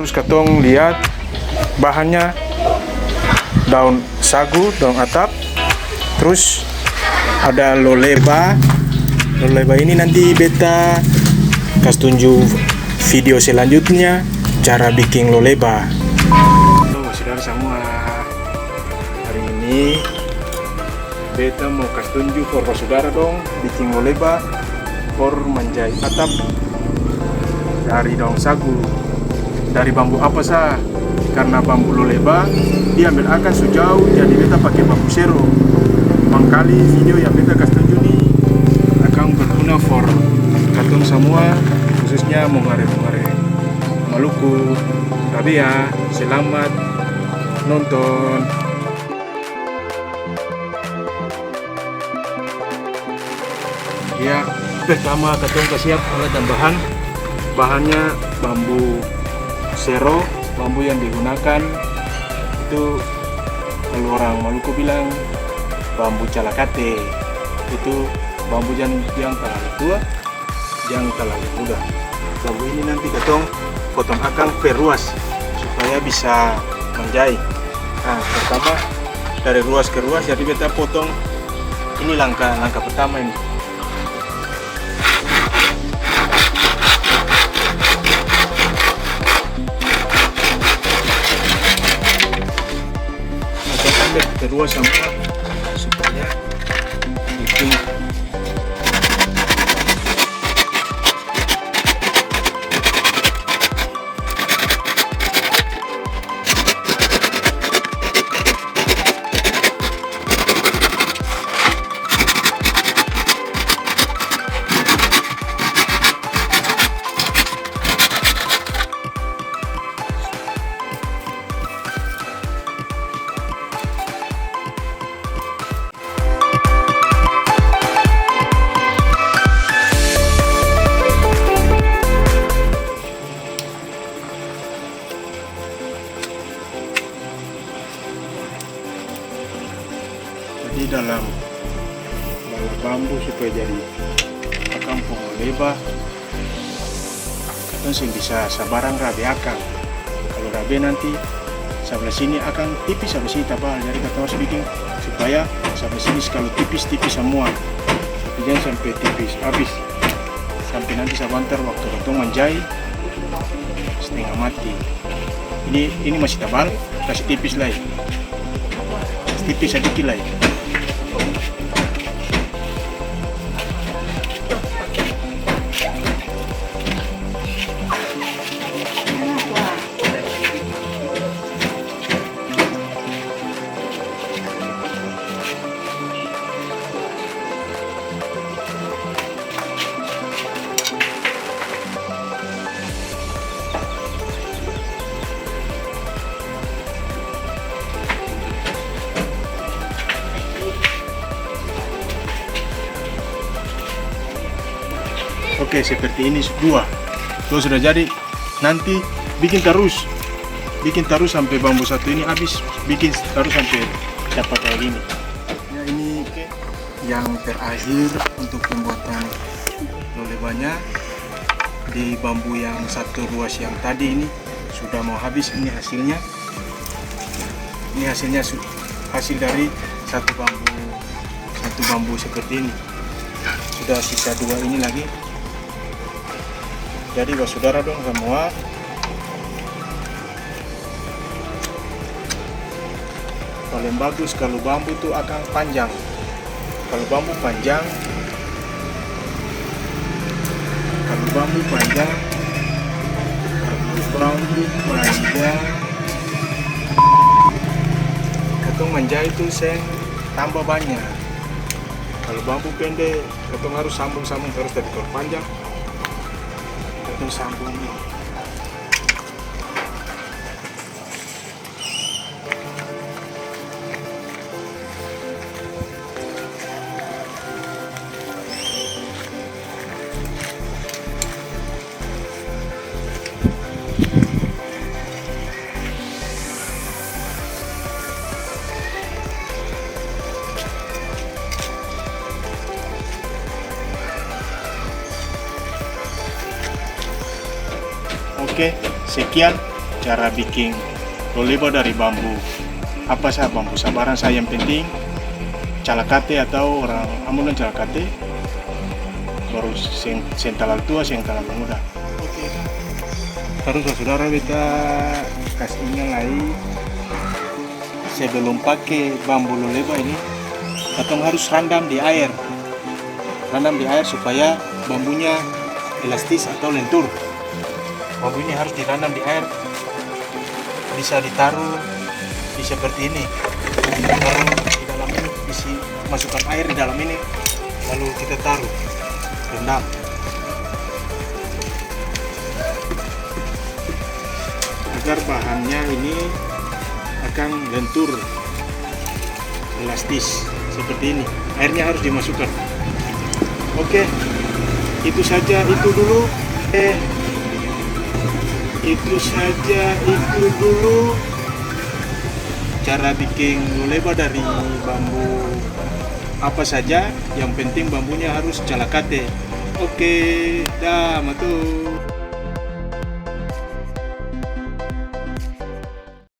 Terus katong lihat bahannya daun sagu, daun atap, terus ada loleba. Loleba ini nanti beta kasih tunjuk video selanjutnya cara bikin loleba. Halo saudara semua, hari ini beta mau kasih tunjuk for saudara dong bikin loleba for menjahit atap dari daun sagu, dari bambu apa sah. Karena bambu loleba diambil akan sejauh, jadi beta pakai bambu sero. Mangkali video yang beta kasih tunjuk nih akan berguna for katong semua, khususnya mongare-mongare Maluku. Tapi ya, selamat nonton. Ya, pertama katong siap alat dan bahan. Bahannya bambu sero, bambu yang digunakan itu kalau orang Maluku bilang bambu calakate. Itu bambu yang terlalu tua, yang terlalu muda. Bambu ini nanti katong potong akang perluas supaya bisa menjahit. Nah, pertama dari ruas ke ruas, jadi beta potong. Ini langkah pertama ini. Terus sama supaya bikin di dalam bambu supaya jadi akang loleba. Katong sih bisa sabarang rabe akang. Kalau rabe nanti sebelah sini akan tipis, sebelah sini tebal. Jadi katong harus bikin supaya sebelah sini kalau tipis-tipis semua. Tapi jangan sampai tipis habis. Sampai nanti sebentar waktu katong menjahit setengah mati. Ini masih tebal, kasih tipis lagi. Tipis sedikit lagi. Oke, seperti ini dua sudah jadi. Nanti bikin terus sampai bambu satu ini habis, bikin terus sampai dapat kayak gini. Ya, ini yang terakhir untuk pembuatan lolebanya di bambu yang satu ruas yang tadi ini sudah mau habis. Ini hasilnya. Ini hasil dari satu bambu seperti ini. Sudah sisa dua ini lagi. Jadi buat saudara dong semua, paling bagus kalau bambu itu akan panjang. Kalau bambu panjang, katong menjahit itu sen tambah banyak. Kalau bambu pendek, katong harus sambung terus dari kalau panjang. Katong sambung ini. Oke, sekian cara bikin loleba dari bambu. Apa sah bambu sabaran saya, yang penting calakate atau orang Ambon calakate, baru talal tua, talal muda. Oke. Terus saudara kita kasih ingat lagi, sebelum pakai bambu loleba ini, katong harus rendam di air. Rendam di air supaya bambunya elastis atau lentur. Bambunya harus direndam di air. Bisa ditaruh di seperti ini. Taruh di dalam ini, isi masukkan air di dalam ini, lalu kita taruh, rendam. Agar bahannya ini akan lentur, elastis seperti ini. Airnya harus dimasukkan. Oke, itu saja, itu dulu. Itu saja, itu dulu cara bikin loleba dari bambu apa saja. Yang penting bambunya harus calakate. Oke, dah, matu.